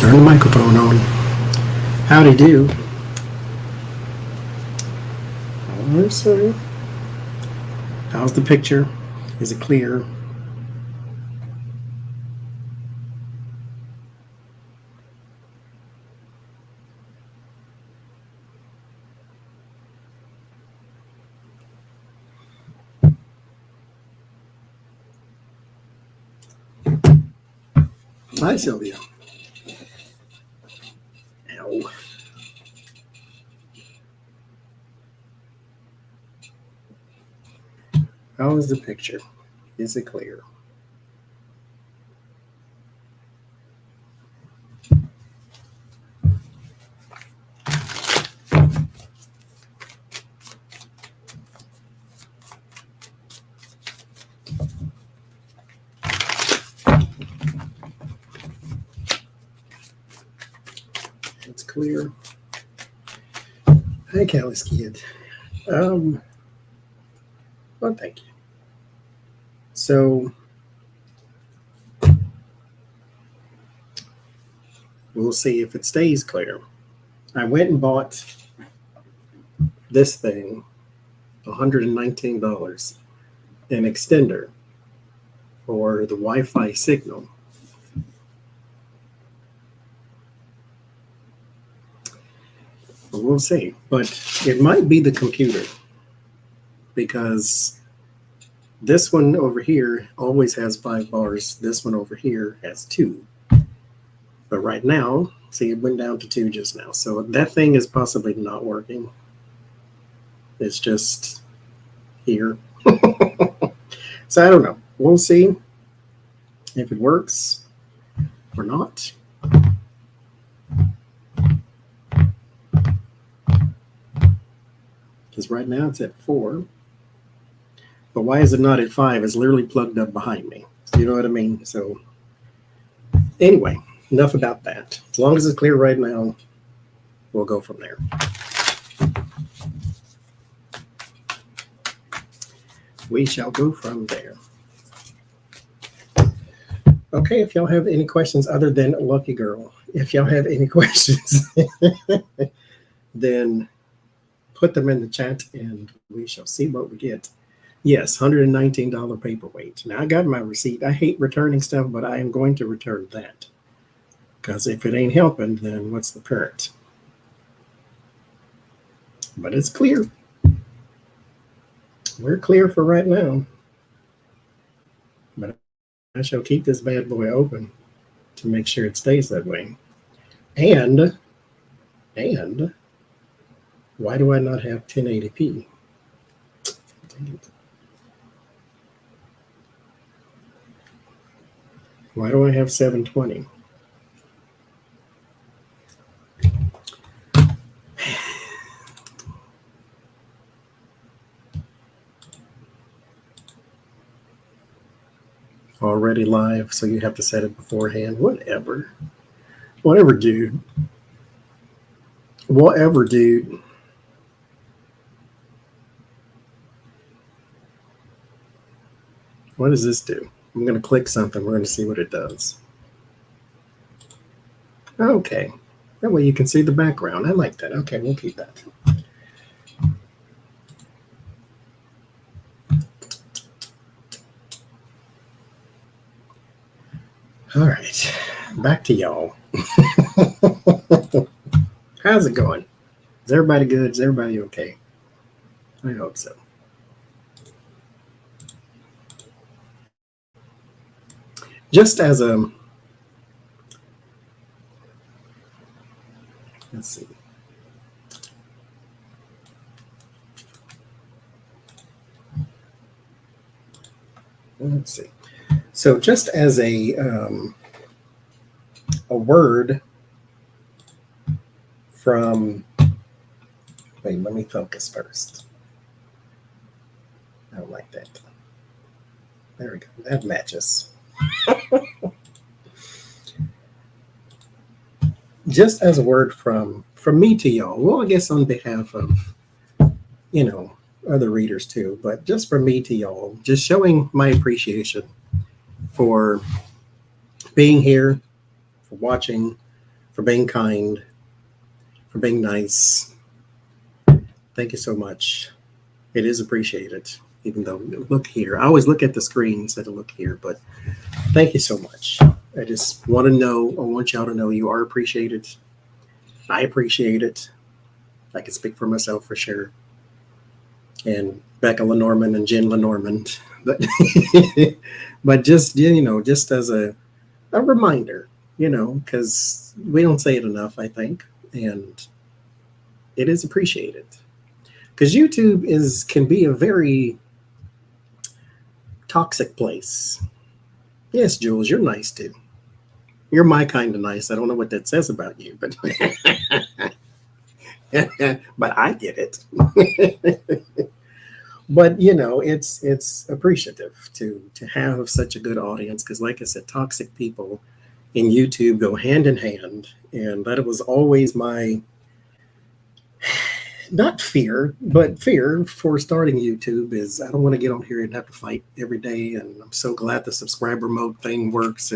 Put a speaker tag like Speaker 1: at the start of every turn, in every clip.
Speaker 1: turn the microphone on. Howdy do. Alright, sir. How's the picture? Is it clear? Hi, Sylvia. Ow. How is the picture? Is it clear? It's clear. Hi, Callie's kid. Well, thank you. So we'll see if it stays clear. I went and bought this thing, $119, an extender for the Wi-Fi signal. But we'll see. But it might be the computer, because this one over here always has 5 bars. This one over here has 2. But right now, see, it went down to 2 just now. So that thing is possibly not working. It's just here. So I don't know. We'll see if it works or not. Because right now it's at 4. But why is it not at 5? It's literally plugged up behind me. You know what I mean? So anyway, enough about that. As long as it's clear right now, we'll go from there. We shall go from there. Okay, if y'all have any questions other than Lucky Girl, if y'all have any questions, then put them in the chat and we shall see what we get. Yes, $119 paperweight. Now I got my receipt. I hate returning stuff, but I am going to return that. Because if it ain't helping, then what's the point? But it's clear. We're clear for right now. But I shall keep this bad boy open to make sure it stays that way. And why do I not have 1080p? Dang it. Why do I have 720? Already live, so you have to set it beforehand. Whatever, dude. Whatever, dude. What does this do? I'm going to click something. We're going to see what it does. Okay. That way you can see the background. I like that. Okay, we'll keep that. All right. Back to y'all. How's it going? Is everybody good? Is everybody okay? I hope so. Just as a, let's see. Let's see. So just as a word from, wait, let me focus first. I don't like that. There we go. That matches. Just as a word from me to y'all, well, I guess on behalf of, other readers too, but just from me to y'all, just showing my appreciation for being here, for watching, for being kind, for being nice. Thank you so much. It is appreciated, even though, look here. I always look at the screen instead of look here, but thank you so much. I just want to know, I want y'all to know you are appreciated. I appreciate it. I can speak for myself for sure. And Becca Lenormand and Jen Lenormand. But but just, just as a reminder, because we don't say it enough, I think. And it is appreciated. Because YouTube can be a very toxic place. Yes, Jules, you're nice too. You're my kind of nice. I don't know what that says about you, but but I get it. But it's appreciative to have such a good audience, because like I said, toxic people in YouTube go hand in hand, and that was always my not fear, but fear for starting YouTube is I don't want to get on here and have to fight every day. And I'm so glad the subscriber mode thing works.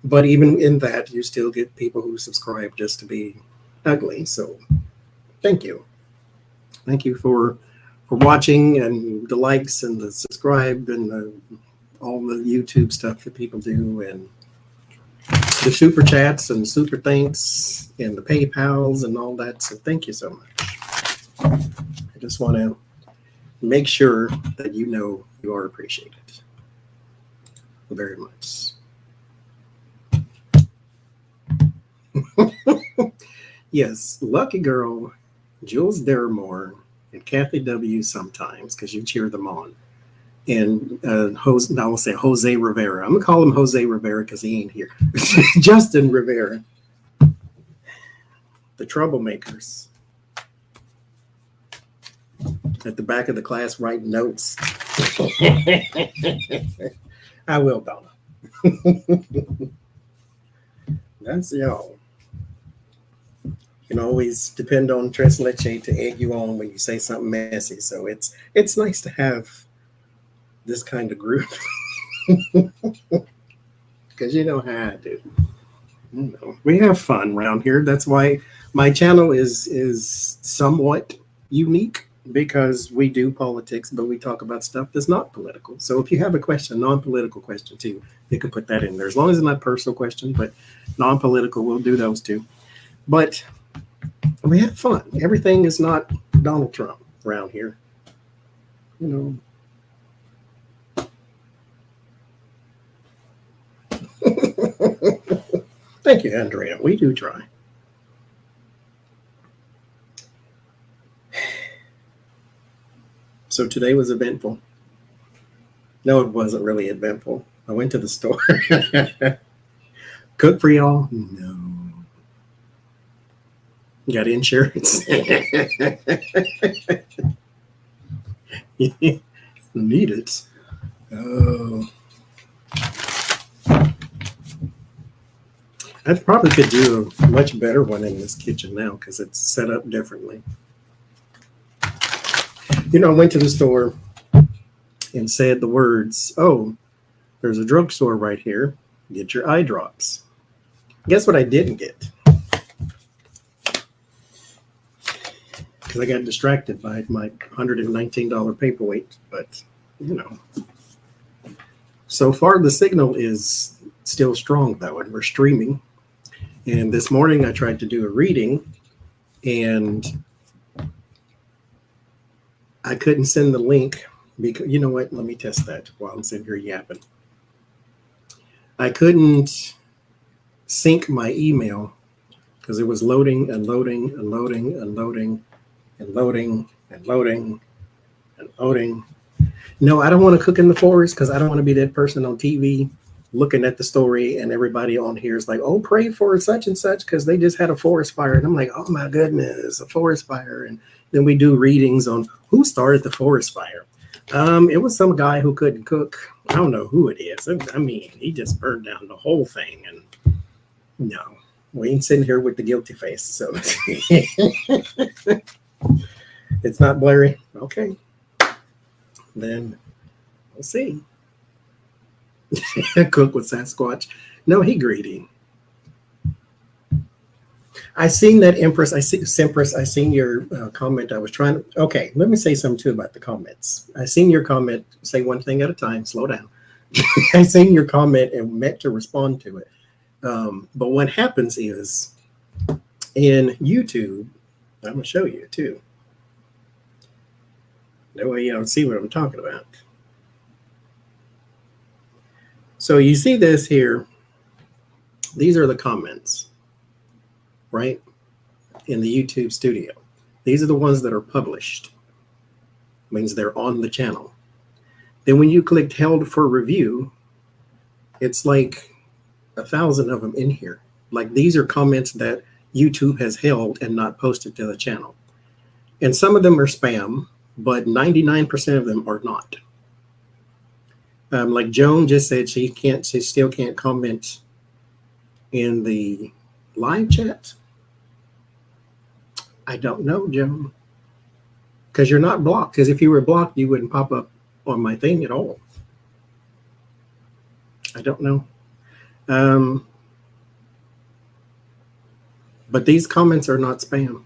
Speaker 1: But even in that, you still get people who subscribe just to be ugly. So thank you. Thank you for watching, and the likes and the subscribe and all the YouTube stuff that people do, and the super chats and super thanks and the PayPals and all that. So thank you so much. I just want to make sure that you are appreciated very much. Yes, Lucky Girl, Jules Deramore, and Kathy W. sometimes, because you cheer them on. And I will say Jose Rivera. I'm going to call him Jose Rivera because he ain't here. Justin Rivera. The troublemakers. At the back of the class writing notes. I will, Donna. That's y'all. You can always depend on Tres Leche to egg you on when you say something messy. So it's nice to have this kind of group. Because you know how I do. We have fun around here. That's why my channel is somewhat unique, because we do politics, but we talk about stuff that's not political. So if you have a question, non-political question too, you can put that in there, as long as it's not a personal question, but non-political, we'll do those too. But we have fun. Everything is not Donald Trump around here. Thank you, Andrea. We do try. So today was eventful. No, it wasn't really eventful. I went to the store. Cook for y'all? No. Got insurance? Need it. Oh. I probably could do a much better one in this kitchen now because it's set up differently. I went to the store and said the words, "Oh, there's a drugstore right here. Get your eye drops." Guess what I didn't get? Because I got distracted by my $119 paperweight. But, so far the signal is still strong, though, and we're streaming. And this morning I tried to do a reading, and I couldn't send the link because, you know what? Let me test that while I'm sitting here yapping. I couldn't sync my email because it was loading and loading and loading and loading and loading and loading and loading. No, I don't want to cook in the forest because I don't want to be that person on TV looking at the story and everybody on here is like, "Oh, pray for such and such because they just had a forest fire." And I'm like, "Oh my goodness, a forest fire." And then we do readings on who started the forest fire. It was some guy who couldn't cook. I don't know who it is. I mean, he just burned down the whole thing. And no, we ain't sitting here with the guilty face. So it's not blurry. Okay. Then we'll see. Cook with Sasquatch. No, he greedy. I seen that Empress. Simpress. I seen your comment. I was trying to. Okay, let me say something too about the comments. I seen your comment. Say one thing at a time. Slow down. I seen your comment and meant to respond to it. But what happens is in YouTube, I'm gonna show you too. That way you don't see what I'm talking about. So you see this here. These are the comments, right? In the YouTube studio. These are the ones that are published. Means they're on the channel. Then when you clicked held for review, it's like 1,000 of them in here. Like these are comments that YouTube has held and not posted to the channel. And some of them are spam, but 99% of them are not. Like Joan just said she still can't comment in the live chat. I don't know, Joan. Because you're not blocked. Because if you were blocked, you wouldn't pop up on my thing at all. I don't know. But these comments are not spam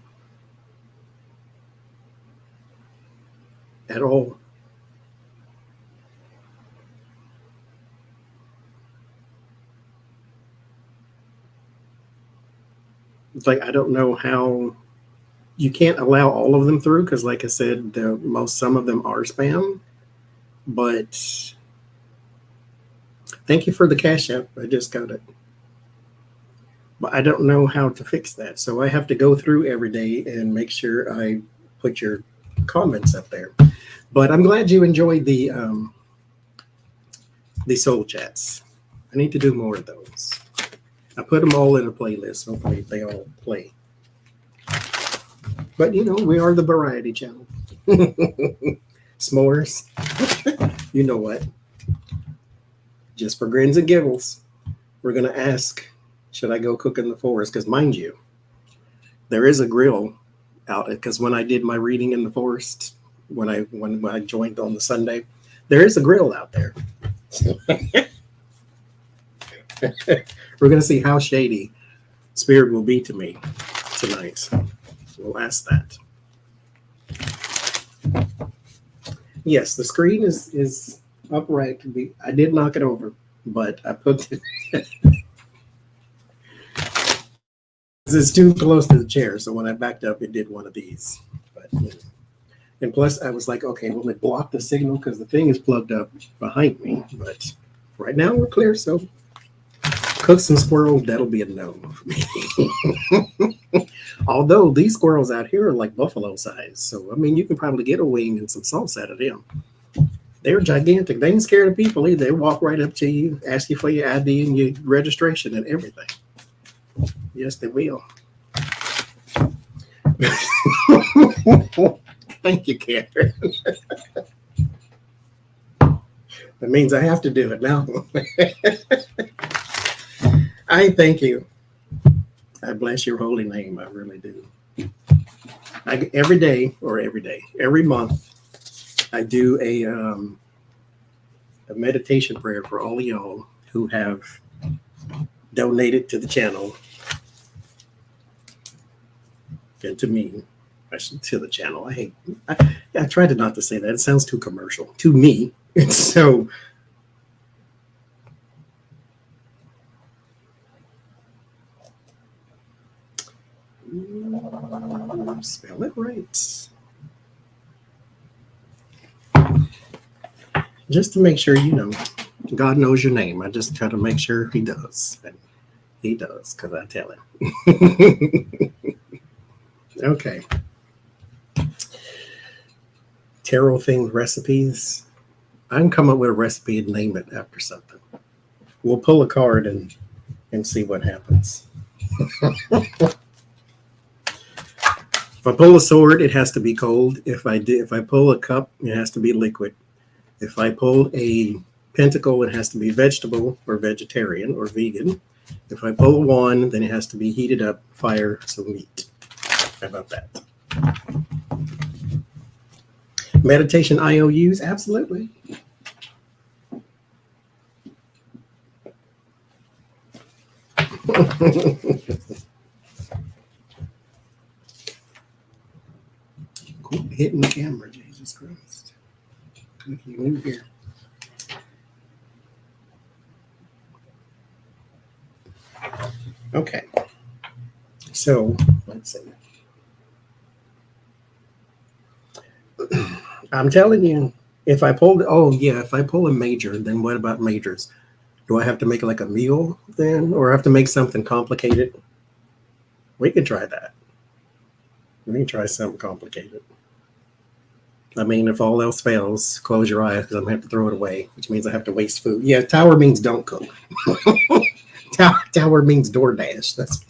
Speaker 1: at all. It's like, I don't know how you can't allow all of them through because, like I said, some of them are spam. But thank you for the Cash App. I just got it. But I don't know how to fix that. So I have to go through every day and make sure I put your comments up there. But I'm glad you enjoyed the soul chats. I need to do more of those. I put them all in a playlist. Hopefully they all play. But, you know, we are the variety channel. S'mores. You know what? Just for grins and giggles, we're going to ask, should I go cook in the forest? Because mind you, there is a grill out. Because when I did my reading in the forest, when I joined on the Sunday, there is a grill out there. We're going to see how shady Spirit will be to me tonight. We'll ask that. Yes, the screen is upright. I did knock it over, but I put it. It's too close to the chair, so when I backed up, it did one of these. But, you know. And plus, I was like, okay, will it block the signal because the thing is plugged up behind me? But right now, we're clear. So cook some squirrel, that'll be a no. Although these squirrels out here are like buffalo size, so I mean, you can probably get a wing and some sauce out of them. They're gigantic. They ain't scared of people either. They walk right up to you, ask you for your ID and your registration and everything. Yes, they will. Thank you, Karen. That means I have to do it now. I thank you. I bless your holy name. I really do. Every month, I do a meditation prayer for all of y'all who have donated to the channel and to me. To the channel. I tried not to say that. It sounds too commercial. To me. So spell it right. Just to make sure you know. God knows your name. I just try to make sure he does. And he does, because I tell him. Okay. Tarot themed recipes. I can come up with a recipe and name it after something. We'll pull a card and see what happens. If I pull a sword, it has to be cold. If I pull a cup, it has to be liquid. If I pull a pentacle, it has to be vegetable or vegetarian or vegan. If I pull a wand, then it has to be heated up, fire, some meat. How about that? Meditation IOUs, absolutely. hitting the camera, Jesus Christ. Look, you new here. Okay. So, let's see. I'm telling you, if I pull a major, then what about majors? Do I have to make like a meal then, or I have to make something complicated? We could try that. We can try something complicated. I mean, if all else fails, close your eyes because I'm going to have to throw it away, which means I have to waste food. Yeah, tower means don't cook. Tower means DoorDash. That's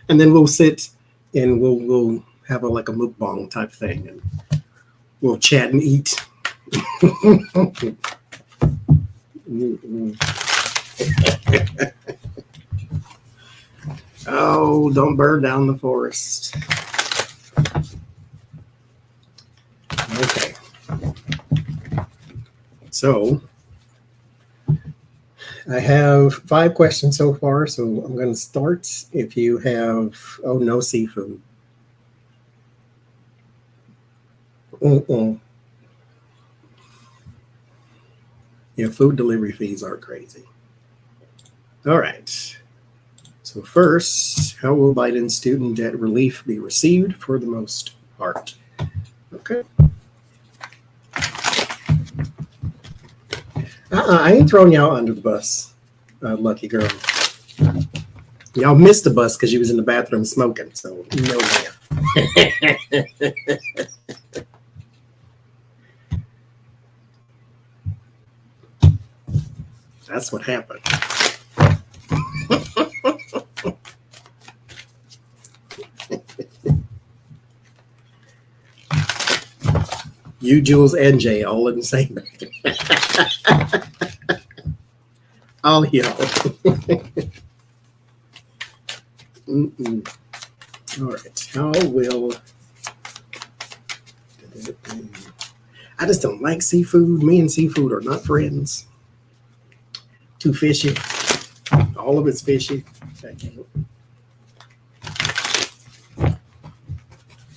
Speaker 1: and then we'll sit and we'll have like a mukbang type thing, and we'll chat and eat. Oh, don't burn down the forest. Okay. So I have 5 questions so far, so I'm going to start. If you have, no seafood. Yeah, food delivery fees are crazy. All right. So first, how will Biden's student debt relief be received for the most part? Okay. I ain't throwing y'all under the bus, lucky girl. Y'all missed the bus because you was in the bathroom smoking, so no way. That's what happened. You, Jules, and Jay all in the same. All y'all. All right. How will... I just don't like seafood. Me and seafood are not friends. Too fishy. All of it's fishy. I can't.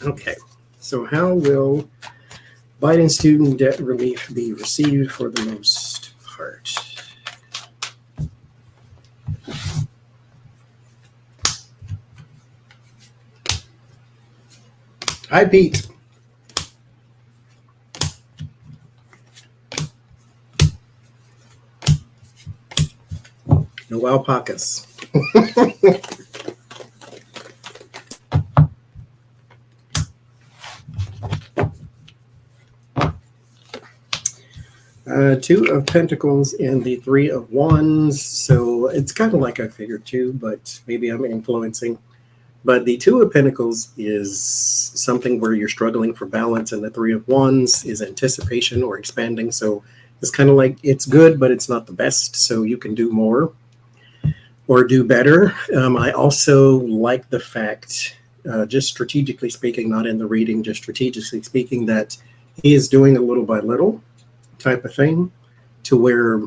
Speaker 1: Okay. So how will Biden student debt relief be received for the most part? Hi, Pete. No alpacas. Two of Pentacles and the Three of Wands. So it's kind of like I figured too, but maybe I'm influencing. But the Two of Pentacles is something where you're struggling for balance, and the Three of Wands is anticipation or expanding. So it's kind of like it's good, but it's not the best. So you can do more or do better. I also like the fact, just strategically speaking, not in the reading, just strategically speaking, that he is doing a little by little type of thing, to where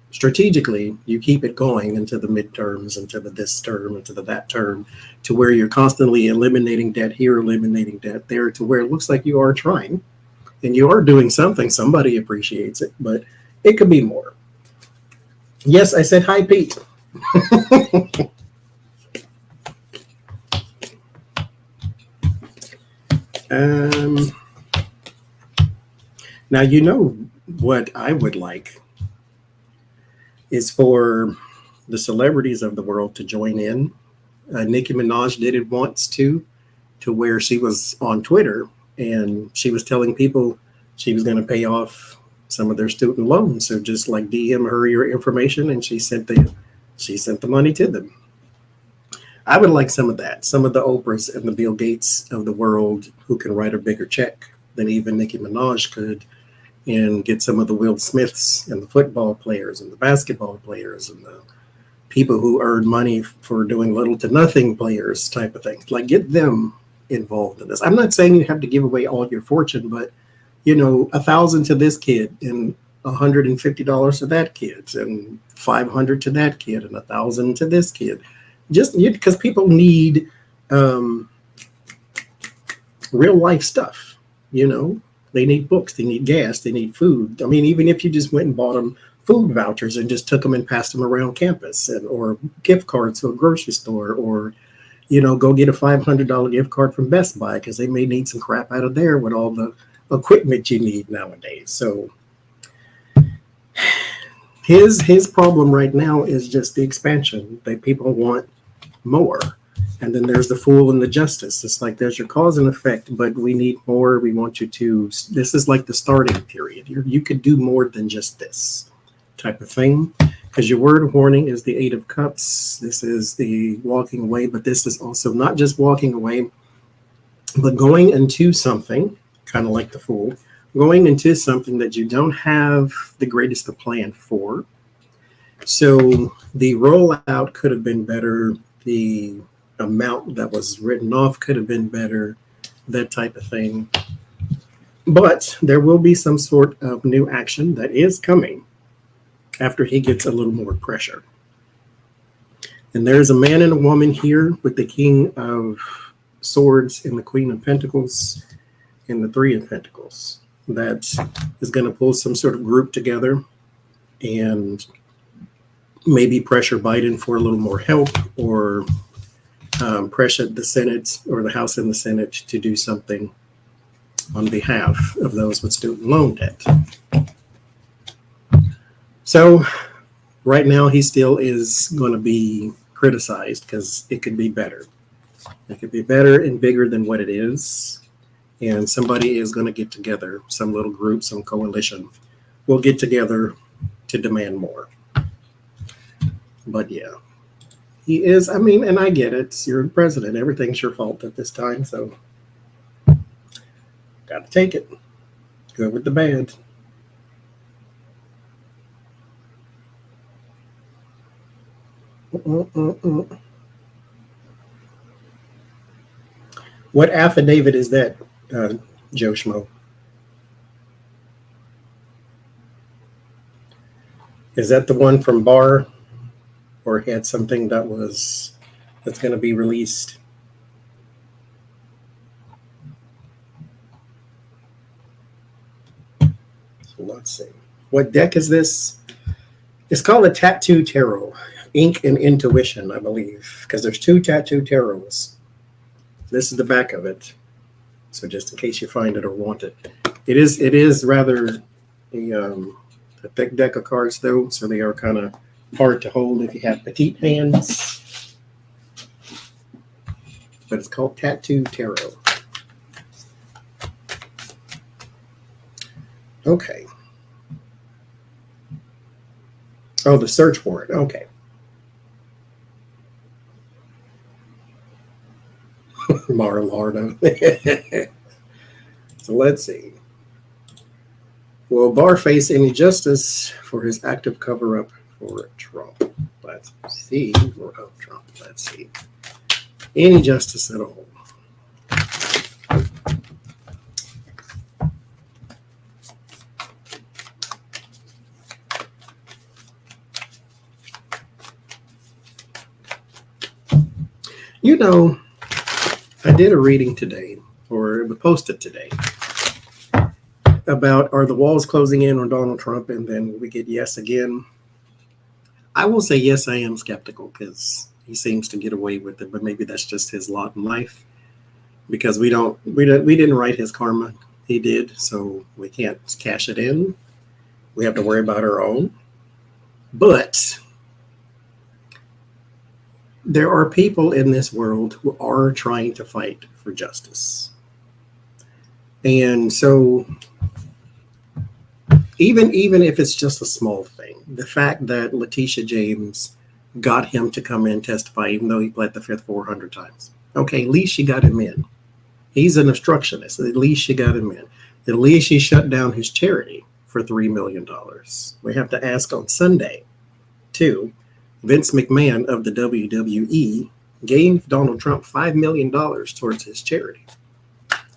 Speaker 1: strategically you keep it going into the midterms, into the this term, into the that term, to where you're constantly eliminating debt here, eliminating debt there, to where it looks like you are trying and you are doing something. Somebody appreciates it, but it could be more. Yes, I said hi, Pete. Now, you know what I would like is for the celebrities of the world to join in. Nicki Minaj did it once to where she was on Twitter and she was telling people she was going to pay off some of their student loans. So just like DM her your information, and she sent the money to them. I would like some of that, some of the Oprahs and the Bill Gates of the world who can write a bigger check than even Nicki Minaj could, and get some of the Will Smiths and the football players and the basketball players and the people who earn money for doing little to nothing players type of thing. Like, get them involved in this. I'm not saying you have to give away all your fortune, but $1,000 to this kid and $150 to that kid and $500 to that kid and $1,000 to this kid. Just because people need real life stuff. You know, they need books, they need gas, they need food. I mean, even if you just went and bought them food vouchers and just took them and passed them around campus, or gift cards to a grocery store, or go get a $500 gift card from Best Buy because they may need some crap out of there with all the equipment you need nowadays. So his problem right now is just the expansion. That people want more. And then there's the fool and the justice. It's like there's your cause and effect, but we need more. We want you to. This is like the starting period. You could do more than just this type of thing. Because your word of warning is the Eight of Cups. This is the walking away, but this is also not just walking away, but going into something, kind of like the Fool, going into something that you don't have the greatest of plan for. So the rollout could have been better. The amount that was written off could have been better, that type of thing. But there will be some sort of new action that is coming after he gets a little more pressure. And there's a man and a woman here with the King of Swords and the Queen of Pentacles and the Three of Pentacles that is going to pull some sort of group together and maybe pressure Biden for a little more help, or pressure the Senate or the House and the Senate to do something on behalf of those with student loan debt. So right now he still is going to be criticized because it could be better. It could be better and bigger than what it is. And somebody is going to get together, some little group, some coalition will get together to demand more. But yeah, he is, I mean, and I get it. You're the president. Everything's your fault at this time. So got to take it. Good with the bad. What affidavit is that, Joe Schmo? Is that the one from Barr, or had something that's going to be released? So let's see. What deck is this? It's called a Tattoo Tarot. Ink and Intuition, I believe, because there's two Tattoo Tarots. This is the back of it. So just in case you find it or want it. It is rather a thick deck of cards, though, so they are kind of hard to hold if you have petite hands. But it's called Tattoo Tarot. Okay. Oh, the search warrant. Okay. Mar-a-Lardo. So let's see. Will Barr face any justice for his active cover-up for Trump? Let's see. Oh, Trump. Let's see. Any justice at all. You know, I did a reading today, or it was posted today, about are the walls closing in on Donald Trump, and then we get yes again. I will say yes, I am skeptical because he seems to get away with it, but maybe that's just his lot in life, because we didn't write his karma. He did, so we can't cash it in. We have to worry about our own. But there are people in this world who are trying to fight for justice. And so even if it's just a small thing, the fact that Letitia James got him to come in and testify, even though he pled the fifth 400 times. Okay, at least she got him in. He's an obstructionist. At least she got him in. At least she shut down his charity for $3 million. We have to ask on Sunday, too. Vince McMahon of the WWE gave Donald Trump $5 million towards his charity.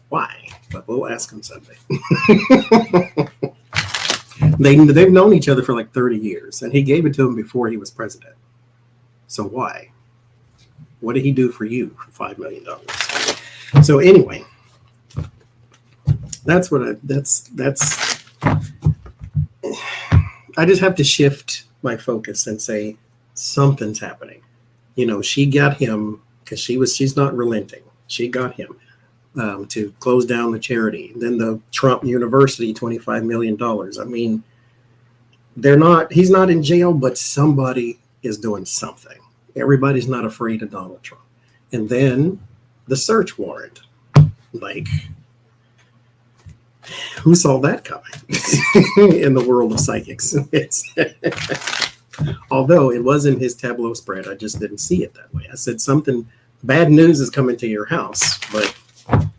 Speaker 1: Why? But we'll ask him Sunday. They've known each other for like 30 years, and he gave it to him before he was president. So why? What did he do for you for $5 million? So anyway, That's I just have to shift my focus and say something's happening. She got him because she's not relenting. She got him to close down the charity. Then the Trump University, $25 million. I mean, he's not in jail, but somebody is doing something. Everybody's not afraid of Donald Trump. And then the search warrant. Like, who saw that coming in the world of psychics? Although it was in his tableau spread, I just didn't see it that way. I said something bad news is coming to your house, but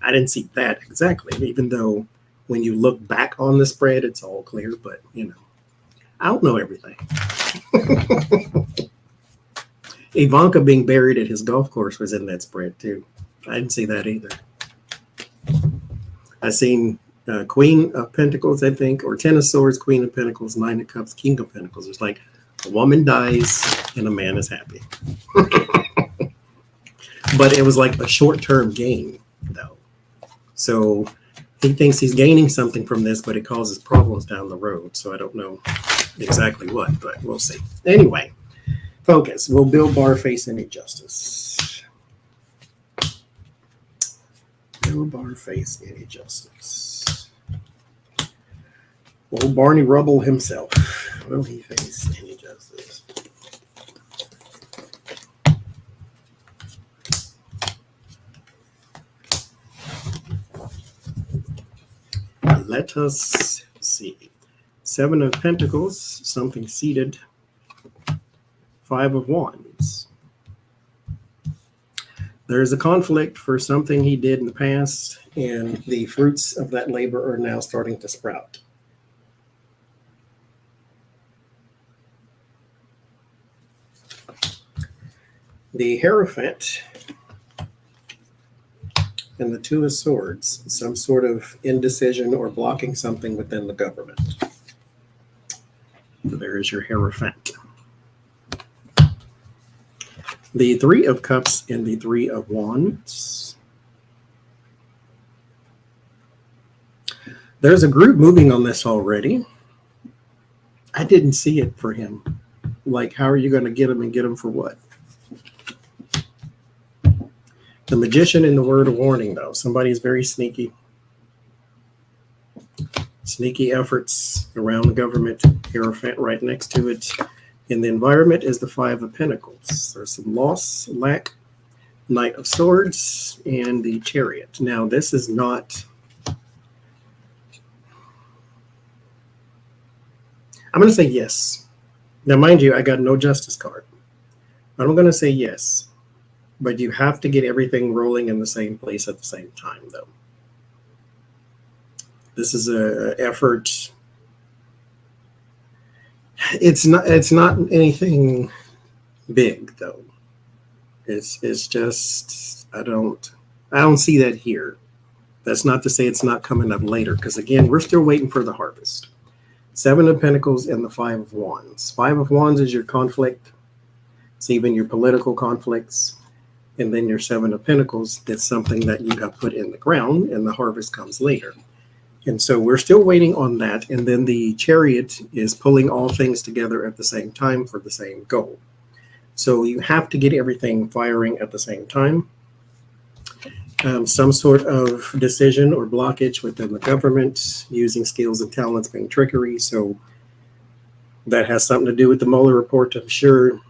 Speaker 1: I didn't see that exactly, even though when you look back on the spread, it's all clear, but I don't know everything. Ivanka being buried at his golf course was in that spread too. I didn't see that either. I seen Queen of Pentacles, I think, or Ten of Swords, Queen of Pentacles, Nine of Cups, King of Pentacles. It's like a woman dies and a man is happy. But it was like a short-term gain, though. So he thinks he's gaining something from this, but it causes problems down the road. So I don't know exactly what, but we'll see. Anyway, focus. Will Bill Barr face any justice? Will Barr face any justice? Old Barney Rubble himself. Will he face any justice? Let us see. Seven of Pentacles, something seated. Five of Wands. There's a conflict for something he did in the past, and the fruits of that labor are now starting to sprout. The Hierophant and the Two of Swords, some sort of indecision or blocking something within the government. So there is your Hierophant. The Three of Cups and the Three of Wands. There's a group moving on this already. I didn't see it for him. Like, how are you going to get him and get him for what? The Magician and the Word of Warning, though. Somebody's very sneaky. Sneaky efforts around the government. Hierophant right next to it. In the environment is the Five of Pentacles. There's some loss, lack, Knight of Swords, and the Chariot. Now, this is not... I'm going to say yes. Now, mind you, I got no justice card. I'm going to say yes. But you have to get everything rolling in the same place at the same time, though. This is an effort. It's not anything big, though. It's just I don't see that here. That's not to say it's not coming up later, because again, we're still waiting for the harvest. Seven of Pentacles and the Five of Wands. Five of Wands is your conflict. It's even your political conflicts. And then your Seven of Pentacles, that's something that you have put in the ground, and the harvest comes later. And so we're still waiting on that. And then the Chariot is pulling all things together at the same time for the same goal. So you have to get everything firing at the same time. Some sort of decision or blockage within the government, using skills and talents, being trickery. So that has something to do with the Mueller report, I'm sure.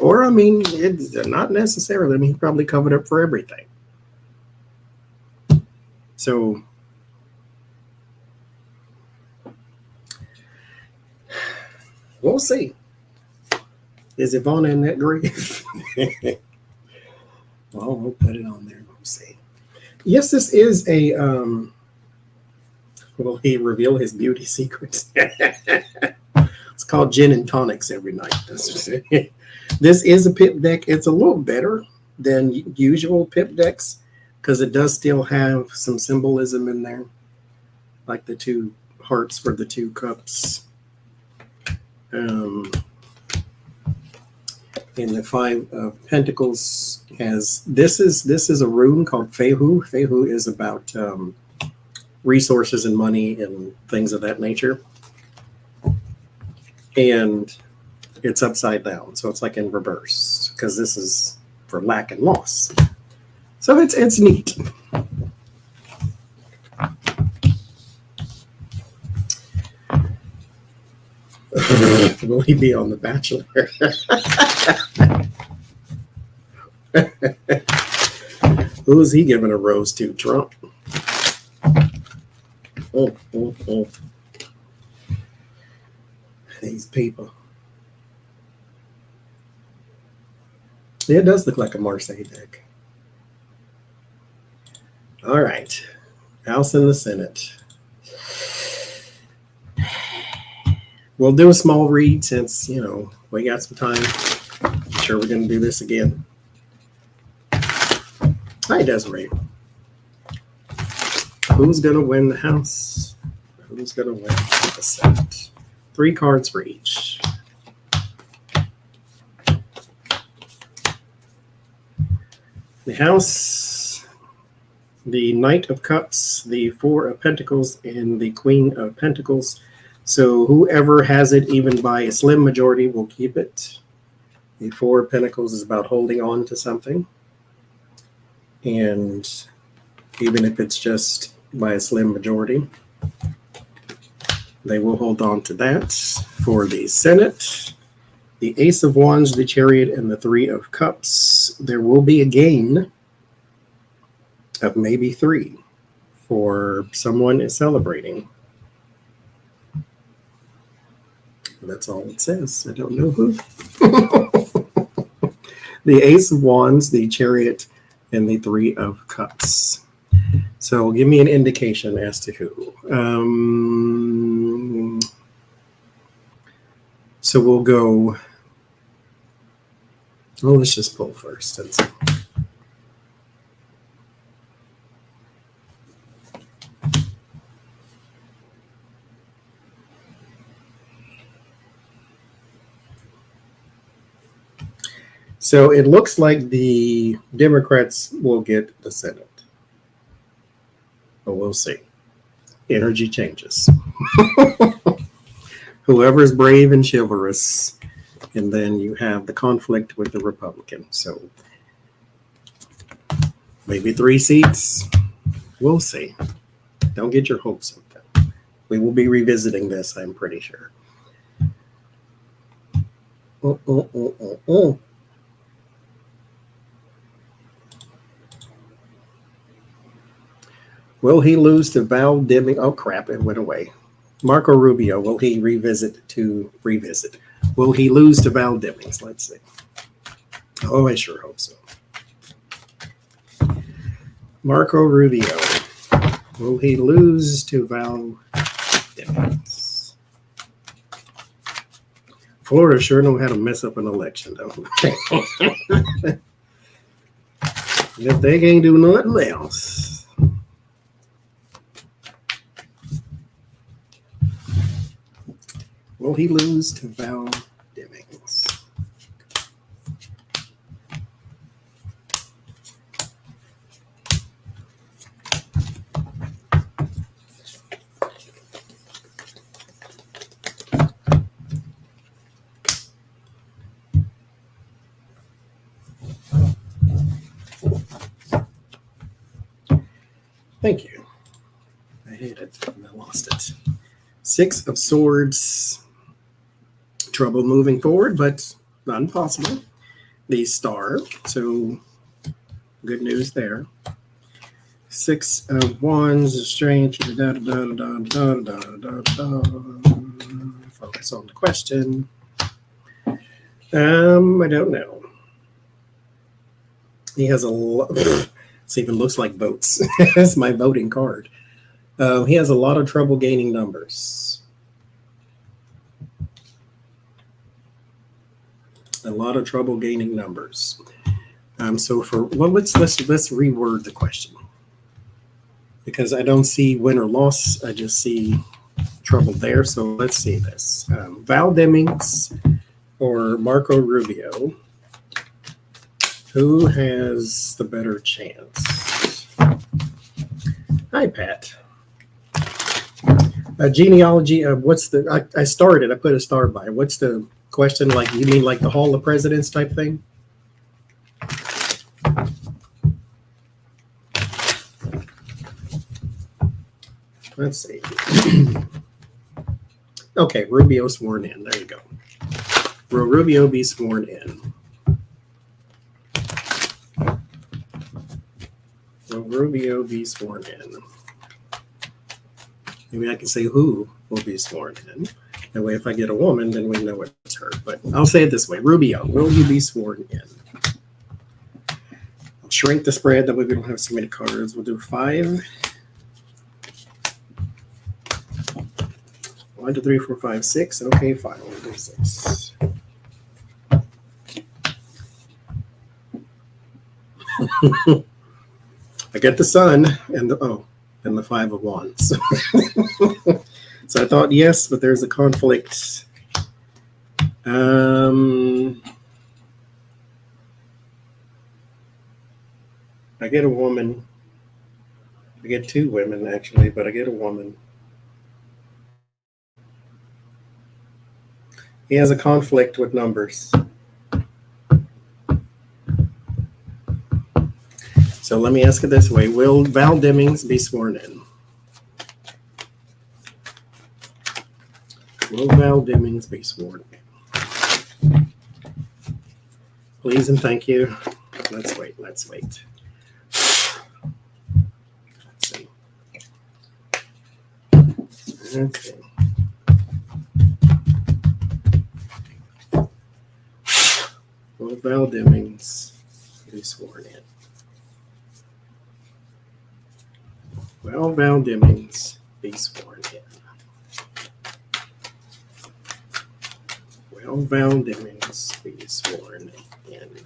Speaker 1: Or, I mean, it's not necessarily. I mean, he probably covered up for everything. So, we'll see. Is Ivana in that grave? Well, we'll put it on there. We'll see. Yes, this is a, will he reveal his beauty secrets? It's called gin and tonics every night. This is a pip deck. It's a little better than usual pip decks because it does still have some symbolism in there, like the two hearts for the two cups. And the Five of Pentacles has this is a rune called Fehu. Fehu is about resources and money and things of that nature. And it's upside down, so it's like in reverse, because this is for lack and loss. So it's neat. Will he be on The Bachelor? Who is he giving a rose to? Trump? Oh. These people. It does look like a Marseille deck. All right. House and the Senate. We'll do a small read since, we got some time. I'm sure we're going to do this again. Hi, Desiree. Who's going to win the House? Who's going to win the Senate? 3 cards for each. The House, the Knight of Cups, the 4 of Pentacles, and the Queen of Pentacles. So whoever has it, even by a slim majority, will keep it. The 4 of Pentacles is about holding on to something. And even if it's just by a slim majority, they will hold on to that. For the Senate, the Ace of Wands, the Chariot, and the 3 of Cups, there will be a gain of maybe 3 for someone is celebrating. That's all it says. I don't know who. The Ace of Wands, the Chariot, and the 3 of Cups. So give me an indication as to who. So we'll go. Oh, let's just pull first. So it looks like the Democrats will get the Senate. But we'll see. Energy changes. Whoever's brave and chivalrous. And then you have the conflict with the Republican. So maybe 3 seats. We'll see. Don't get your hopes up, though. We will be revisiting this, I'm pretty sure. Will he lose to Val Deming? Oh, crap, it went away. Marco Rubio, will he revisit? Will he lose to Val Demings? Let's see. Oh, I sure hope so. Marco Rubio, will he lose to Val Demings? Florida sure know how to mess up an election, don't they? If they can't do nothing else. Will he lose to Val Demings? Thank you. I hate it. I lost it. 6 of Swords. Trouble moving forward, but not impossible. The Star, so good news there. 6 of Wands, strange. Focus on the question. I don't know. He has a lot. This even looks like votes. That's my voting card. He has a lot of trouble gaining numbers. A lot of trouble gaining numbers. So for let's reword the question, because I don't see win or loss. I just see trouble there. So let's see this. Val Demings or Marco Rubio. Who has the better chance? Hi, Pat. Genealogy of what's the? I started. I put a star by. What's the question? Like you mean like the Hall of Presidents type thing? Let's see. Okay, Rubio sworn in. There you go. Will Rubio be sworn in? Will Rubio be sworn in? Maybe I can say who will be sworn in. That way, if I get a woman, then we know it's her. But I'll say it this way. Rubio, will you be sworn in? I'll shrink the spread. That way we don't have so many cards. We'll do 5. 1, 2, 3, 4, 5, 6. Okay, fine. We'll do 6. I get the sun and the 5 of wands. So I thought yes, but there's a conflict. I get a woman. I get 2 women actually, but I get a woman. He has a conflict with numbers. So let me ask it this way. Will Val Demings be sworn in? Will Val Demings be sworn in? Please and thank you. Let's wait. Let's wait. Let's see. Okay. Will Val Demings be sworn in? Will Val Demings be sworn in? Will Val Demings be sworn in?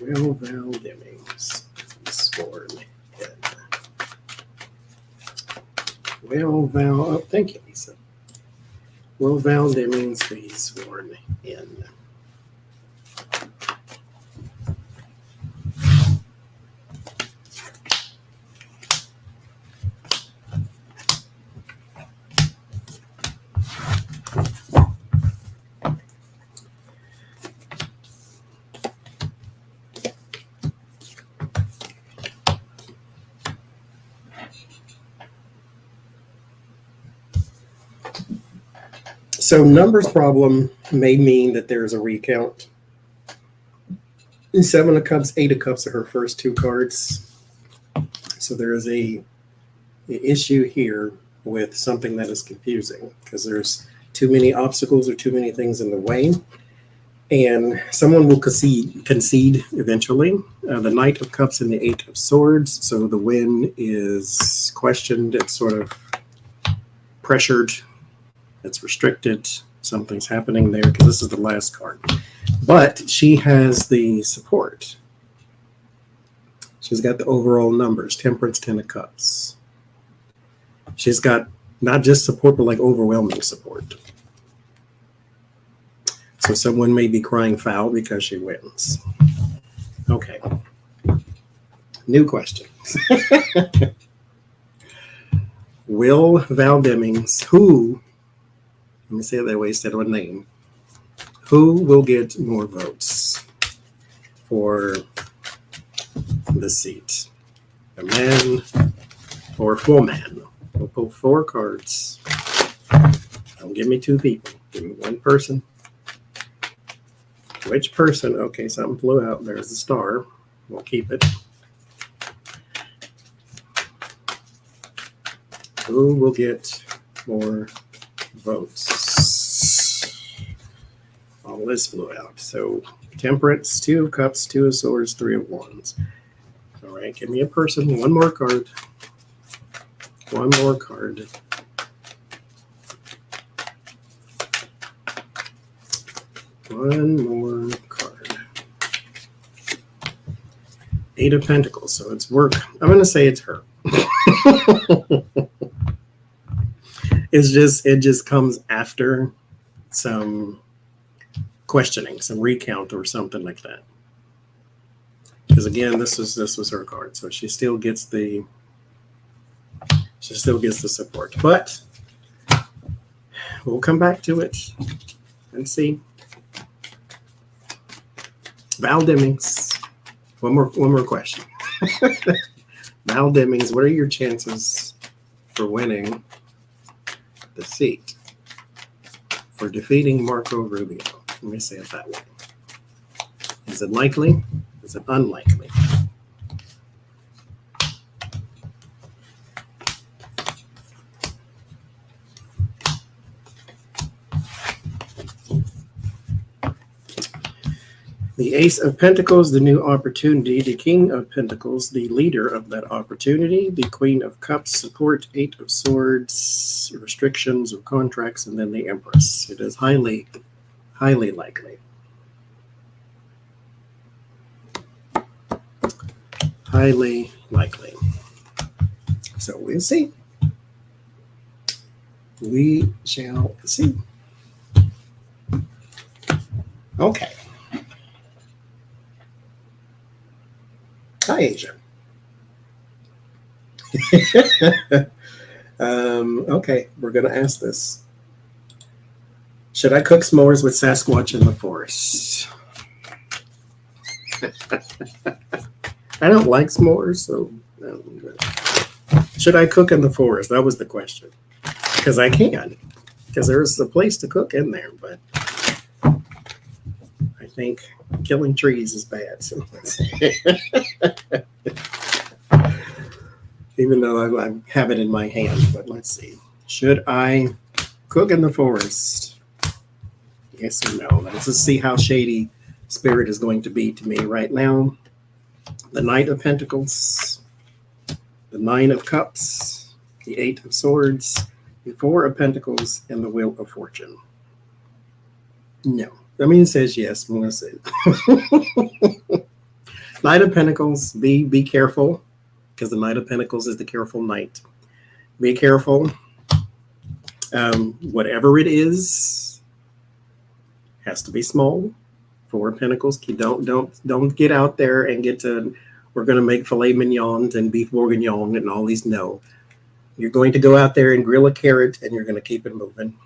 Speaker 1: Will Val Demings be sworn in? Will Val, oh, thank you, Lisa. Will Val Demings be sworn in? So numbers problem may mean that there's a recount. 7 of Cups, 8 of Cups are her first 2 cards. So there is a issue here with something that is confusing because there's too many obstacles or too many things in the way. And someone will concede eventually. The Knight of Cups and the 8 of Swords. So the win is questioned. It's sort of pressured. It's restricted. Something's happening there because this is the last card. But she has the support. She's got the overall numbers. Temperance, 10 of Cups. She's got not just support, but like overwhelming support. So someone may be crying foul because she wins. Okay. New question. Will Val Demings, who, let me say it that way instead of a name, who will get more votes for the seat? A man or a woman? We'll pull 4 cards. Don't give me 2 people. Give me 1 person. Which person? Okay, something flew out. There's the star. We'll keep it. Who will get more votes? All this flew out. So Temperance, 2 of Cups, 2 of Swords, 3 of Wands. All right, give me a person. 1 more card. 1 more card. One more card. 8 of Pentacles, so it's work. I'm going to say it's her. It just comes after some questioning, some recount or something like that. Because again, this was her card, so she still gets the She still gets the support, but we'll come back to it and see. Val Demings. One more question. Val Demings, what are your chances for winning the seat for defeating Marco Rubio? Let me say it that way. Is it likely? Is it unlikely? The Ace of Pentacles, the new opportunity. The King of Pentacles, the leader of that opportunity. The Queen of Cups, support. 8 of Swords, restrictions of contracts, and then the Empress. It is highly, highly likely. Highly likely. So we'll see. We shall see. Okay. Hi, Asia. Okay, we're going to ask this. Should I cook s'mores with Sasquatch in the forest? I don't like s'mores, so should I cook in the forest? That was the question. Because I can. Because there's a place to cook in there, but I think killing trees is bad. So even though I have it in my hand, but let's see. Should I cook in the forest? Yes or no? Let's just see how shady Spirit is going to be to me right now. The Knight of Pentacles, the 9 of Cups, the 8 of Swords, the 4 of Pentacles, and the Wheel of Fortune. No. I mean, it says yes. I'm going to say Knight of Pentacles, be careful, because the Knight of Pentacles is the careful knight. Be careful. Whatever it is, has to be small. 4 of Pentacles. Don't get out there and get to, we're going to make filet mignons and beef bourguignon and all these. No. You're going to go out there and grill a carrot, and you're going to keep it moving.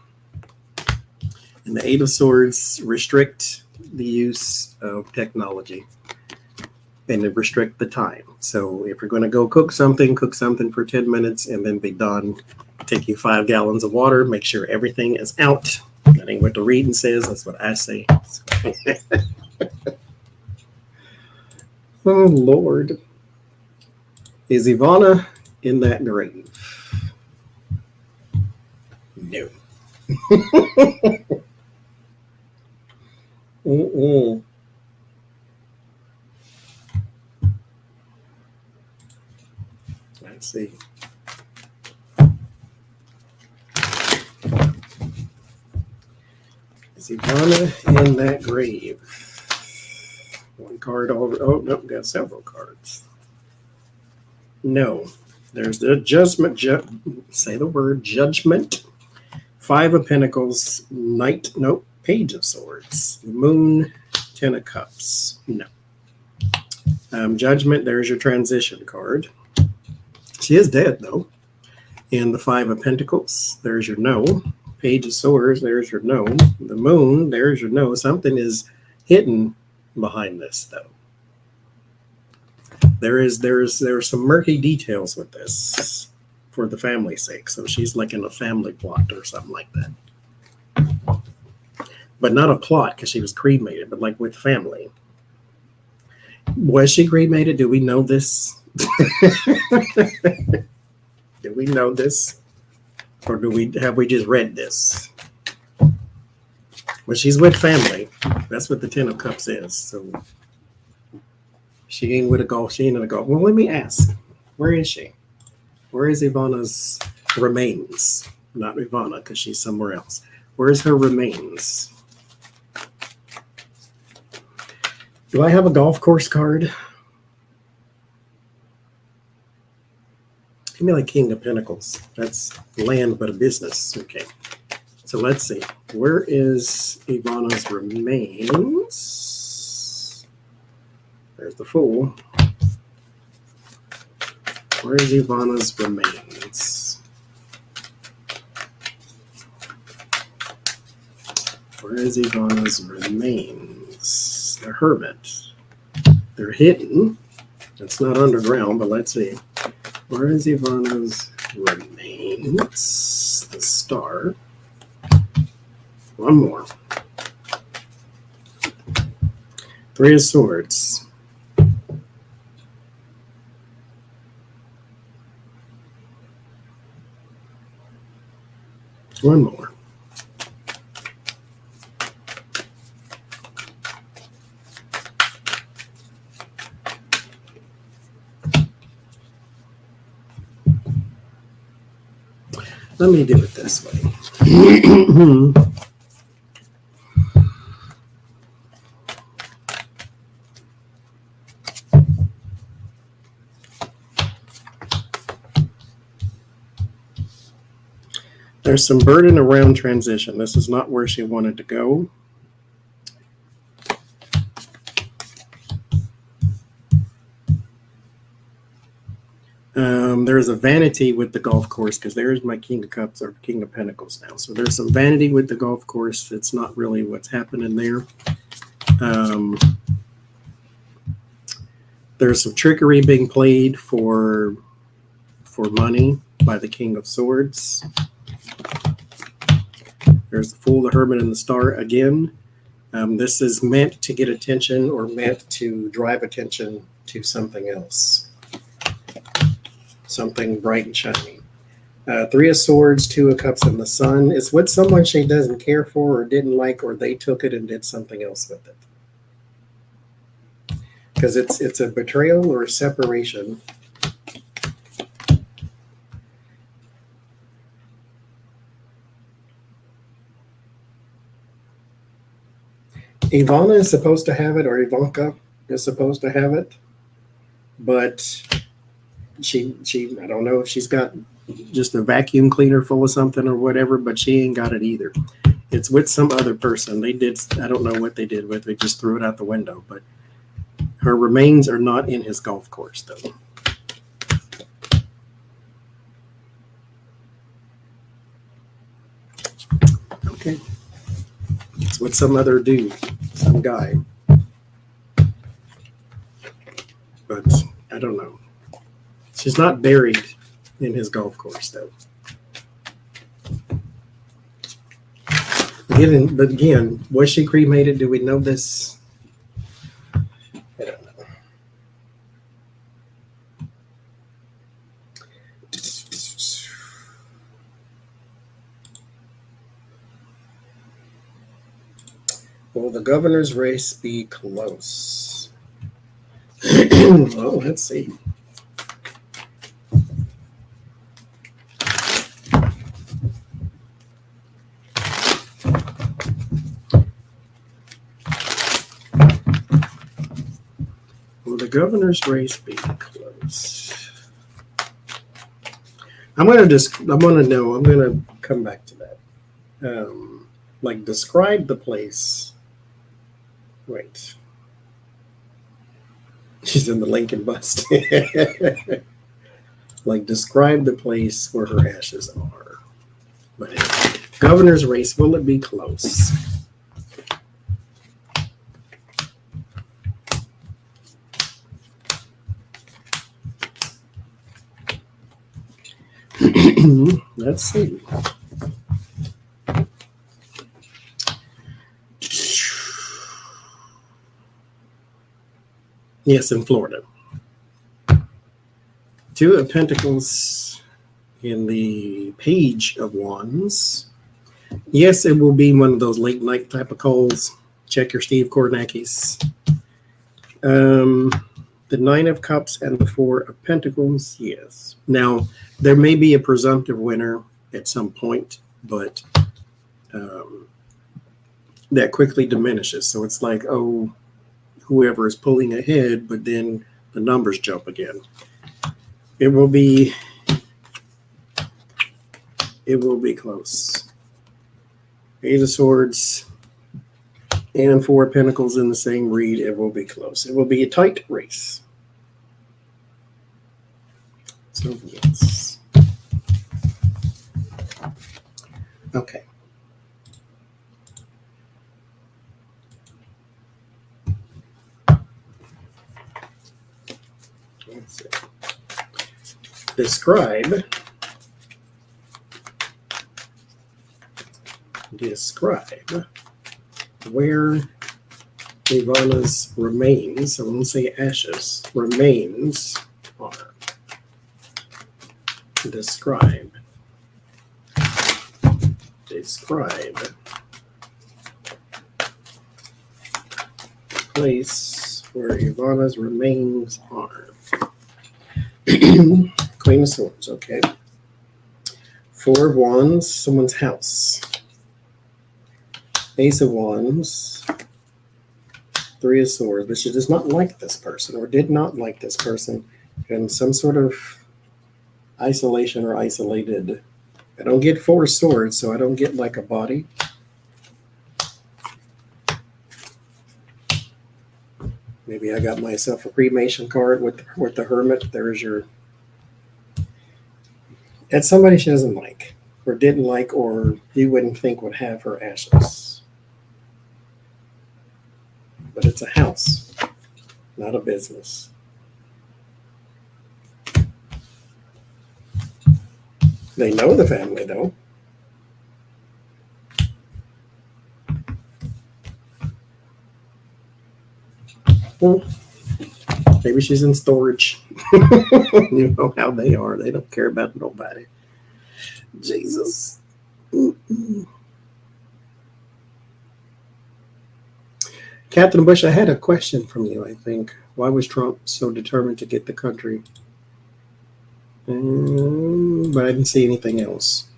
Speaker 1: And the 8 of Swords, restrict the use of technology and restrict the time. So if you're going to go cook something for 10 minutes and then be done. Take you 5 gallons of water. Make sure everything is out. That ain't what the reading says. That's what I say. Oh, Lord. Is Ivana in that grave? No. Let's see. Is Ivana in that grave? One card over. Oh, no, got several cards. No. There's the Judgment. Say the word Judgment. 5 of Pentacles. Knight. Nope. Page of Swords. The Moon. 10 of Cups. No. Judgment. There's your transition card. She is dead, though. And the 5 of Pentacles. There's your no. Page of Swords. There's your no. The Moon. There's your no. Something is hidden behind this, though. There's some murky details with this for the family's sake. So she's like in a family plot or something like that. But not a plot because she was cremated, but like with family. Was she cremated? Do we know this? Do we know this? Or have we just read this? Well, she's with family. That's what the 10 of Cups is. So she ain't with a golf. She ain't in a golf. Well, let me ask. Where is she? Where is Ivana's remains? Not Ivana, because she's somewhere else. Where's her remains? Do I have a golf course card? Give me like King of Pentacles. That's land, but a business. Okay. So let's see. Where is Ivana's remains? There's the Fool. Where is Ivana's remains? Where is Ivana's remains? The hermit. They're hidden. It's not underground, but let's see. Where is Ivana's remains? The star. One more. Three of Swords. One more. Let me do it this way. There's some burden around transition. This is not where she wanted to go. There's a vanity with the golf course because there's my King of Cups or King of Pentacles now. So there's some vanity with the golf course. It's not really what's happening there. There's some trickery being played for money by the King of Swords. There's the Fool, the Hermit, and the Star again. This is meant to get attention or meant to drive attention to something else. Something bright and shiny. Three of Swords, Two of Cups, and the Sun. It's what someone she doesn't care for or didn't like, or they took it and did something else with it. Because it's a betrayal or a separation. Ivana is supposed to have it, or Ivanka is supposed to have it, but she I don't know if she's got just a vacuum cleaner full of something or whatever, but she ain't got it either. It's with some other person. They did, I don't know what they did with it. They just threw it out the window, but her remains are not in his golf course though. Okay. It's with some other dude, some guy. But I don't know. She's not buried in his golf course, though. But again, was she cremated? Do we know this? I don't know. Will the governor's race be close? Well, let's see. Will the governor's race be close? I'm going to come back to that. Like describe the place. Wait. She's in the Lincoln bust. Like describe the place where her ashes are. But anyway, governor's race, will it be close? Let's see. Yes, in Florida. Two of Pentacles in the Page of Wands. Yes, it will be one of those late night type of calls. Check your Steve Kornacki's. The Nine of Cups and the Four of Pentacles, yes. Now, there may be a presumptive winner at some point, but that quickly diminishes. So it's like, oh, whoever is pulling ahead, but then the numbers jump again. It will be close. Eight of Swords and Four of Pentacles in the same read. It will be close. It will be a tight race. So yes. Okay. Describe where Ivana's remains, I won't say ashes, remains are. Describe place where Ivana's remains are. Queen of Swords, okay. 4 of Wands, someone's house. Ace of Wands, 3 of Swords, but she does not like this person or did not like this person in some sort of isolation or isolated. I don't get 4 swords, so I don't get like a body. Maybe I got myself a cremation card with the Hermit. There's your... It's somebody she doesn't like or didn't like or you wouldn't think would have her ashes. But it's a house, not a business. They know the family, though. Well, maybe she's in storage. You know how they are. They don't care about nobody. Jesus. Captain Bush, I had a question from you, I think. Why was Trump so determined to get the country? But I didn't see anything else.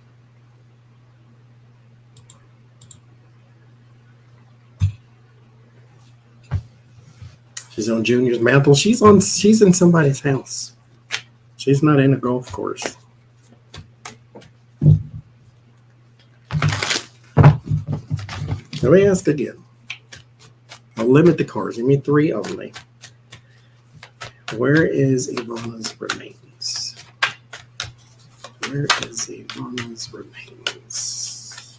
Speaker 1: She's on Junior's mantle. She's in somebody's house. She's not in a golf course. Let me ask again. I'll limit the cards. Give me 3 only. Where is Ivana's remains? Where is Ivana's remains?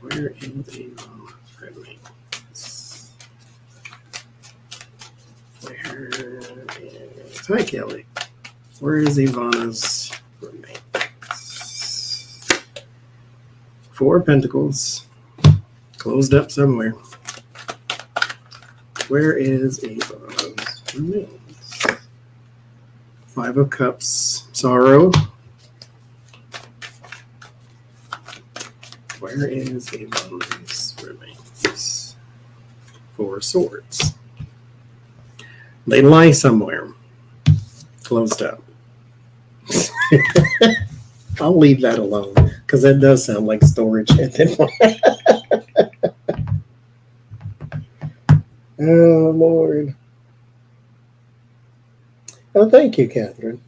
Speaker 1: Where is Ivana's remains? Where is... Hi, Kelly. Where is Ivana's remains? 4 of Pentacles. Closed up somewhere. Where is Ivana's remains? 5 of Cups. Sorrow. Where is Ivana's remains? 4 Swords. They lie somewhere. Closed up. I'll leave that alone because that does sound like storage. Oh, Lord. Oh, thank you, Catherine.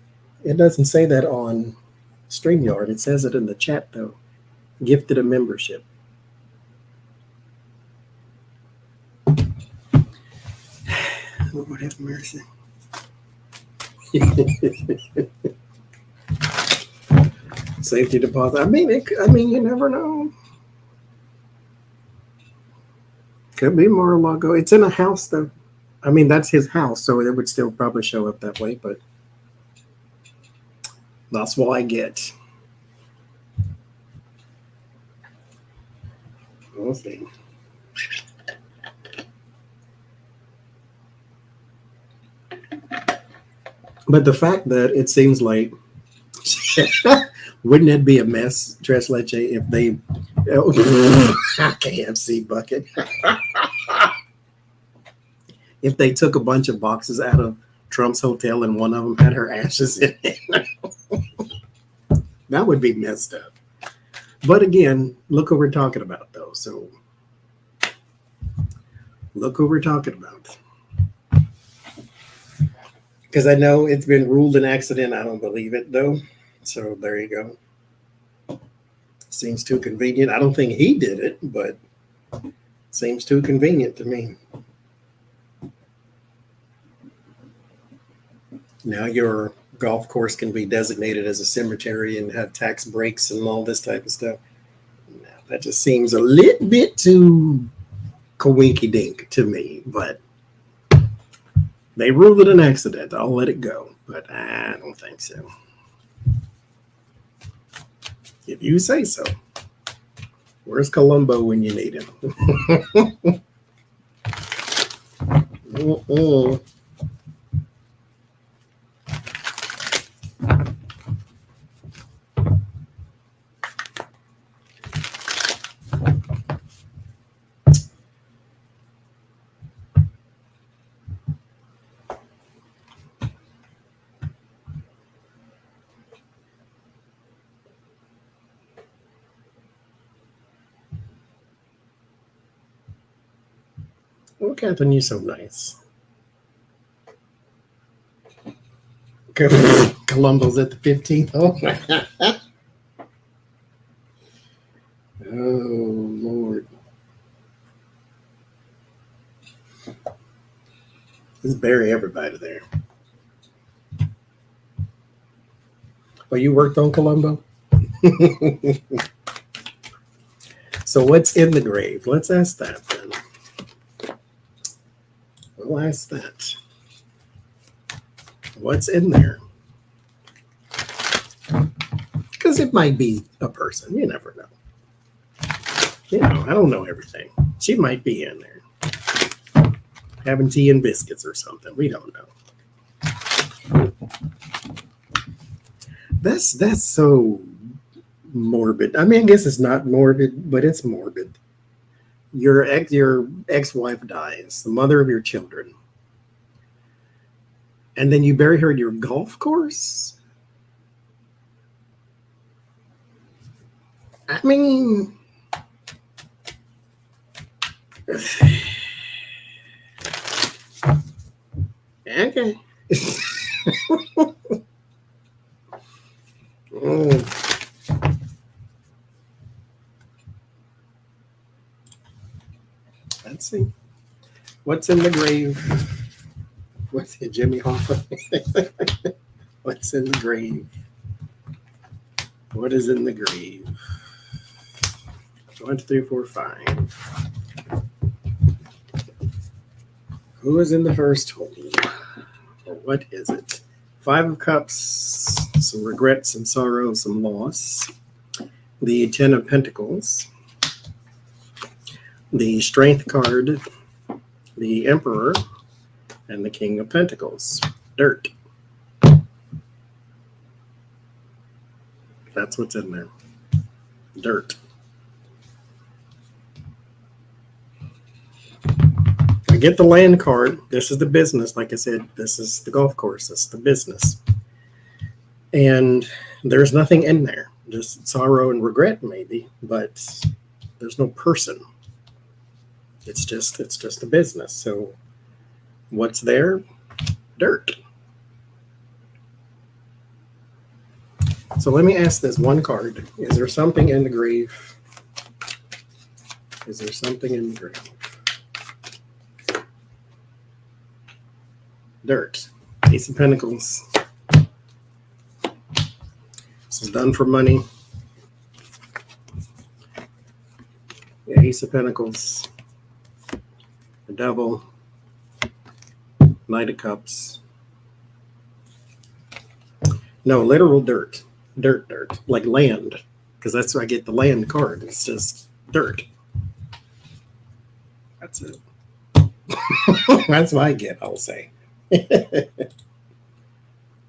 Speaker 1: It doesn't say that on StreamYard. It says it in the chat, though. Gifted a membership. Lord have mercy. Safety deposit. I mean, you never know. Could be Mar-a-Lago. It's in a house, though. I mean, that's his house, so it would still probably show up that way, but that's what I get. We'll see. But the fact that it seems like, wouldn't it be a mess, Tres Leche, if they, KFC bucket, if they took a bunch of boxes out of Trump's hotel and one of them had her ashes in it? That would be messed up. But again, look who we're talking about, though. So look who we're talking about. Because I know it's been ruled an accident. I don't believe it, though. So there you go. Seems too convenient. I don't think he did it, but seems too convenient to me. Now your golf course can be designated as a cemetery and have tax breaks and all this type of stuff. Now, that just seems a little bit too coinky-dink to me, but they ruled it an accident. I'll let it go, but I don't think so. If you say so. Where's Columbo when you need him? Oh, Catherine, you're so nice. Columbo's at the 15th. Oh, Lord. Just bury everybody there. Well, you worked on Columbo? So what's in the grave? Let's ask that then. We'll ask that. What's in there? Because it might be a person. You never know. I don't know everything. She might be in there. Having tea and biscuits or something. We don't know. That's so morbid. I mean, I guess it's not morbid, but it's morbid. Your ex-wife dies, the mother of your children. And then you bury her at your golf course? I mean, okay. Let's see. What's in the grave? What's it, Jimmy Hoffa? What's in the grave? What is in the grave? 1, 2, 3, 4, 5. Who is in the first hole? Or what is it? 5 of Cups, some regret, some sorrow, some loss. The 10 of Pentacles. The Strength card. The Emperor. And the King of Pentacles. Dirt. That's what's in there. Dirt. I get the land card. This is the business. Like I said, this is the golf course. This is the business. And there's nothing in there. Just sorrow and regret, maybe. But there's no person. It's just a business. So what's there? Dirt. So let me ask this one card. Is there something in the grave? Is there something in the grave? Dirt. Ace of Pentacles. This is done for money. The Ace of Pentacles. The Devil. Knight of Cups. No, literal dirt. Dirt. Like land. Because that's where I get the land card. It's just dirt. That's it. That's what I get, I'll say.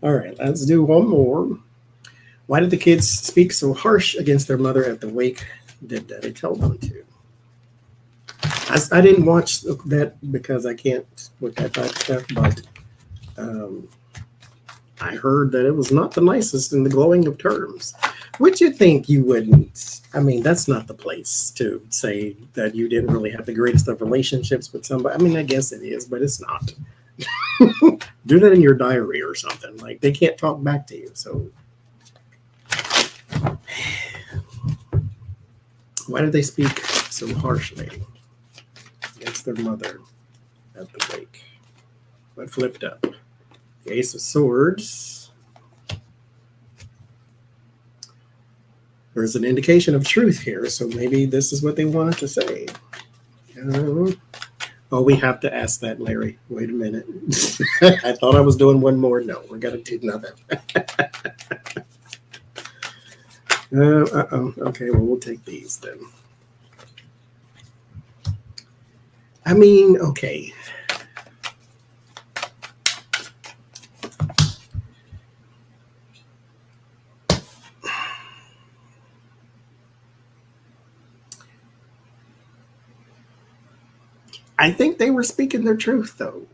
Speaker 1: All right, let's do one more. Why did the kids speak so harsh against their mother at the wake? Did Daddy tell them to? I didn't watch that because I can't with that type of stuff, but I heard that it was not the nicest in the glowing of terms. Which you think you wouldn't. I mean, that's not the place to say that you didn't really have the greatest of relationships with somebody. I mean, I guess it is, but it's not. Do that in your diary or something. Like, they can't talk back to you. So why did they speak so harshly against their mother at the wake? What flipped up? The Ace of Swords. There's an indication of truth here, so maybe this is what they wanted to say. Oh, we have to ask that, Larry. Wait a minute. I thought I was doing one more. No, we're going to do another. Okay, well, we'll take these then. I mean, okay. I think they were speaking their truth, though.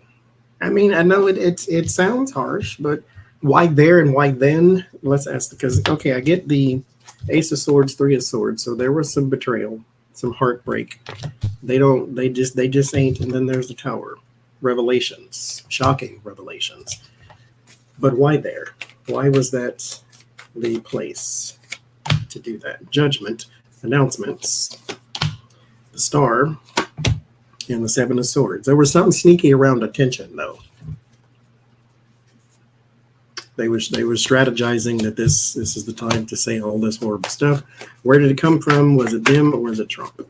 Speaker 1: I mean, I know it sounds harsh, but why there and why then? Let's ask, because okay, I get the Ace of Swords, Three of Swords, so there was some betrayal, some heartbreak. They just ain't. And then there's the Tower, revelations, shocking revelations. But why there? Why was that the place to do that? Judgment, announcements, the Star, and the Seven of Swords. There was something sneaky around attention, though. They were strategizing that this is the time to say all this horrible stuff. Where did it come from? Was it them or was it Trump?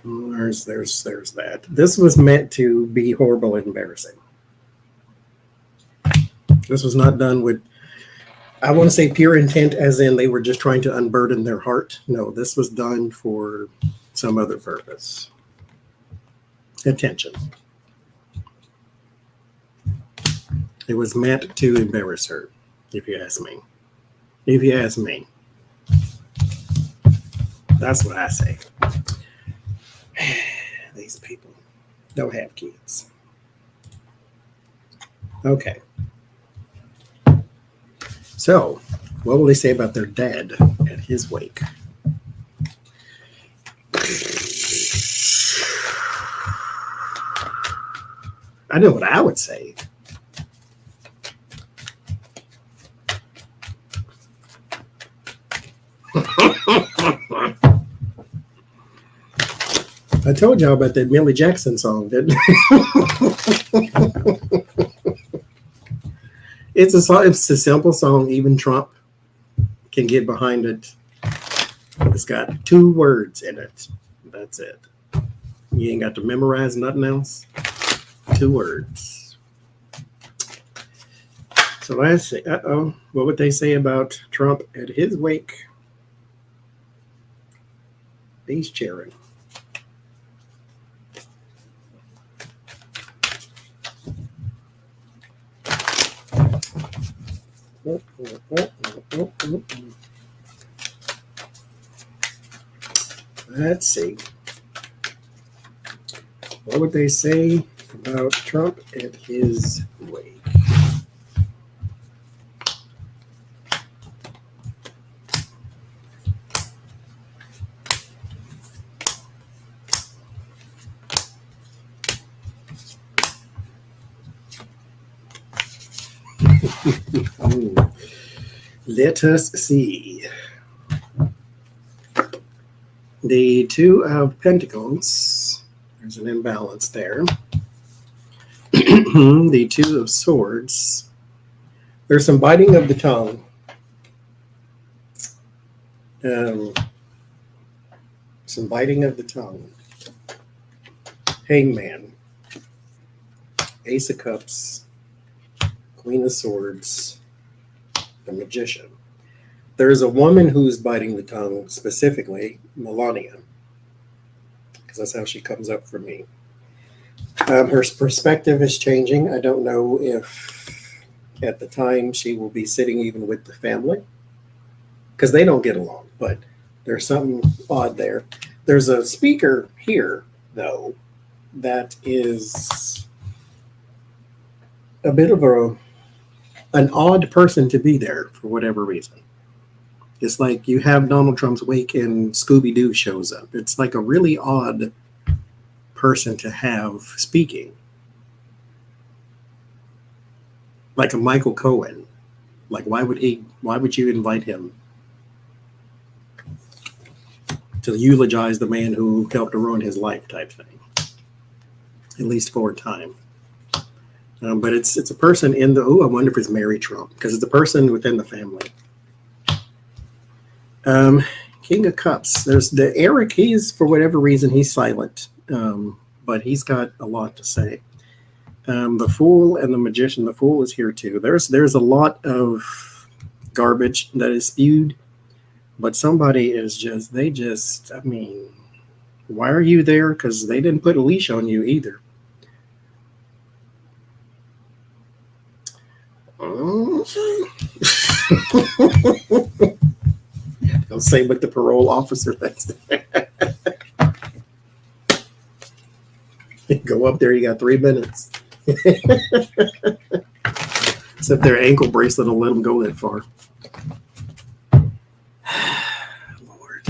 Speaker 1: There's that. This was meant to be horrible and embarrassing. This was not done with, I want to say, pure intent, as in they were just trying to unburden their heart. No, this was done for some other purpose. Attention. It was meant to embarrass her, if you ask me. If you ask me. That's what I say. These people don't have kids. Okay. So, what will they say about their dad at his wake? I know what I would say. I told y'all about that Millie Jackson song, didn't I? It's a song. It's a simple song. Even Trump can get behind it. It's got 2 words in it. That's it. You ain't got to memorize nothing else. 2 words. So let's see. What would they say about Trump at his wake? He's cheering. Let's see. What would they say about Trump at his wake? Let us see. The 2 of Pentacles. There's an imbalance there. The 2 of Swords. There's some biting of the tongue. Some biting of the tongue. Hangman. Ace of Cups. Queen of Swords. The Magician. There's a woman who's biting the tongue, specifically Melania, because that's how she comes up for me. Her perspective is changing. I don't know if at the time she will be sitting even with the family, because they don't get along, but there's something odd there. There's a speaker here, though, that is a bit of an odd person to be there for whatever reason. It's like you have Donald Trump's wake and Scooby-Doo shows up. It's like a really odd person to have speaking. Like a Michael Cohen. Like why would you invite him to eulogize the man who helped to ruin his life type thing? At least for a time. But it's a person in the, I wonder if it's Mary Trump, because it's a person within the family. King of Cups. There's the Eric. He's, for whatever reason, he's silent, but he's got a lot to say. The Fool and the Magician. The Fool is here too. There's a lot of garbage that is spewed, but somebody is just, I mean, why are you there? Because they didn't put a leash on you either. They'll say what the parole officer thinks. Go up there, you got 3 minutes. Except their ankle bracelet will let them go that far. Lord.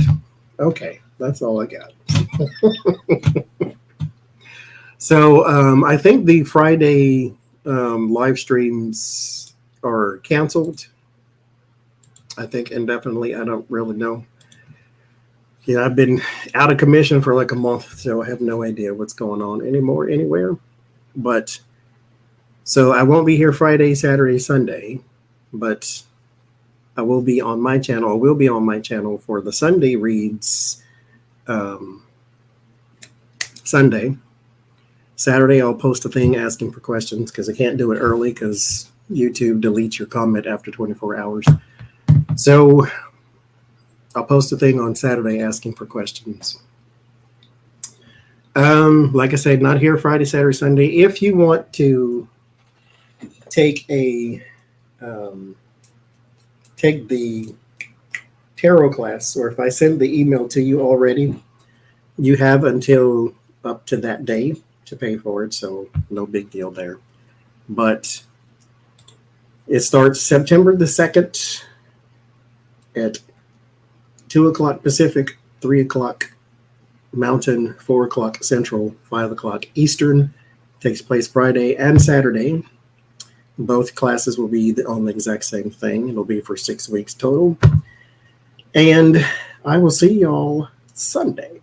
Speaker 1: Okay, that's all I got. So I think the Friday live streams are canceled. I think indefinitely. I don't really know. Yeah, I've been out of commission for like a month, so I have no idea what's going on anymore anywhere. But so I won't be here Friday, Saturday, Sunday, but I will be on my channel. I will be on my channel for the Sunday reads Sunday. Saturday, I'll post a thing asking for questions because I can't do it early because YouTube deletes your comment after 24 hours. So I'll post a thing on Saturday asking for questions. Like I said, not here Friday, Saturday, Sunday. If you want to take the tarot class, or if I send the email to you already, you have until up to that day to pay for it, so no big deal there. But it starts September the 2nd at 2 o'clock Pacific, 3 o'clock Mountain, 4 o'clock Central, 5 o'clock Eastern. Takes place Friday and Saturday. Both classes will be on the exact same thing. It'll be for 6 weeks total. And I will see y'all Sunday.